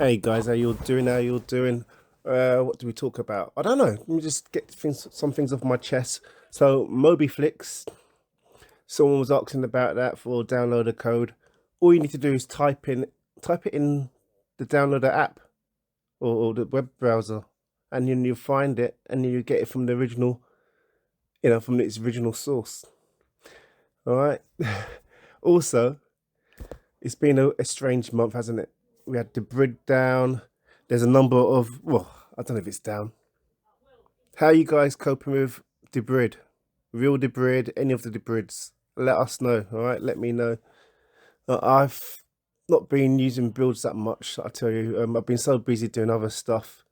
Hey guys, how you all doing? How you all doing? What do we talk about? I don't know. Let me just get some things off my chest. So MobiFlix, someone was asking about that for downloader code. All you need to do is type it in the downloader app or the web browser, and then you'll find it, and then you get it from the original, from its original source. All right. Also, it's been a strange month, hasn't it? We had Debrid down. There's a number of, well, I don't know if it's down. How are you guys coping with Debrid? Real Debrid, any of the Debrids? Let us know, all right? Let me know. I've not been using builds that much, I tell you. I've been so busy doing other stuff.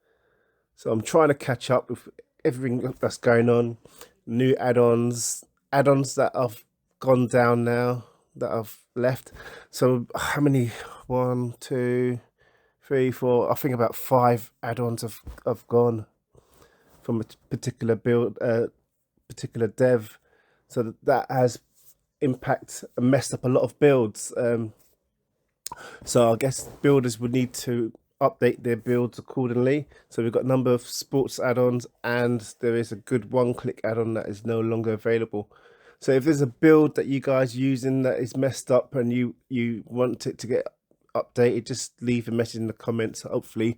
So I'm trying to catch up with everything that's going on. New add-ons that have gone down now, that I've left. So how many? 1, 2, 3, 4. I think about 5 add-ons have gone from a particular build, particular dev. So that has messed up a lot of builds. So I guess builders would need to update their builds accordingly. So we've got a number of sports add-ons, and there is a good one-click add-on that is no longer available. So if there's a build that you guys using that is messed up and you want it to get updated, just leave a message in the comments. Hopefully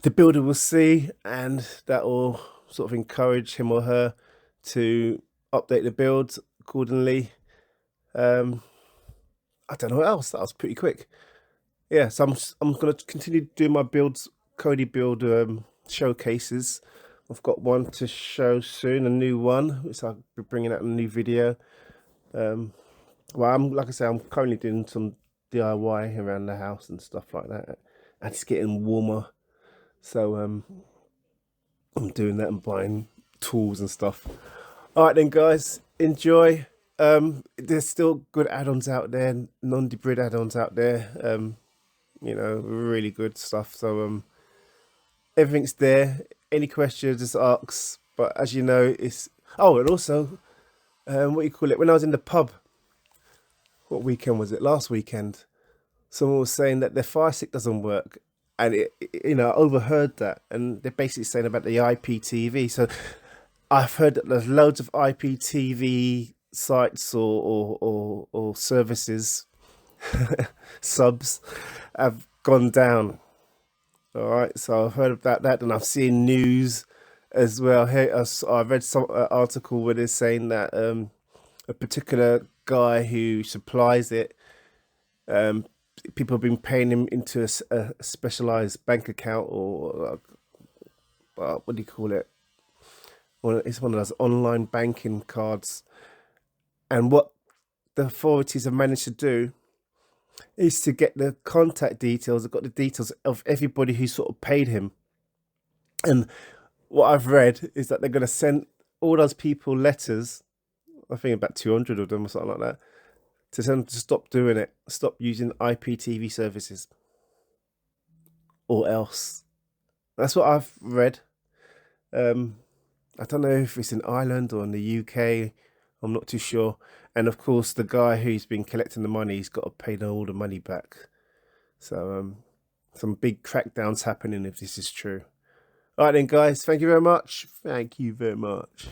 the builder will see, and that will sort of encourage him or her to update the builds accordingly. I don't know what else. That was pretty quick. Yeah, so I'm gonna continue doing my builds, Kodi build showcases. I've got one to show soon, a new one, which I'll be bringing out a new video. Well, like I say, I'm currently doing some DIY around the house and stuff like that, and it's getting warmer, so I'm doing that and buying tools and stuff. All right then, guys, enjoy. There's still good add-ons out there, non-Debrid add-ons out there. Really good stuff. So everything's there. Any questions, just ask. But as you know, it's and also what you call it, when I was in the pub, what weekend was it? Last weekend, someone was saying that their fire stick doesn't work, and I overheard that, and they're basically saying about the IPTV. So I've heard that there's loads of IPTV sites or services subs have gone down. All right, so I've heard about that, and I've seen news as well. Here, I read some article where they're saying that a particular guy who supplies it, people have been paying him into a specialized bank account, or what do you call it? Well, it's one of those online banking cards. And what the authorities have managed to do is to get the contact details. They've got the details of everybody who sort of paid him. And what I've read is that they're going to send all those people letters, I think about 200 of them or something like that, to tell them to stop doing it, stop using IPTV services, or else. That's what I've read. I don't know if it's in Ireland or in the UK. I'm not too sure. And of course, the guy who's been collecting the money, he's got to pay all the money back. So some big crackdowns happening if this is true. All right then, guys. Thank you very much. Thank you very much.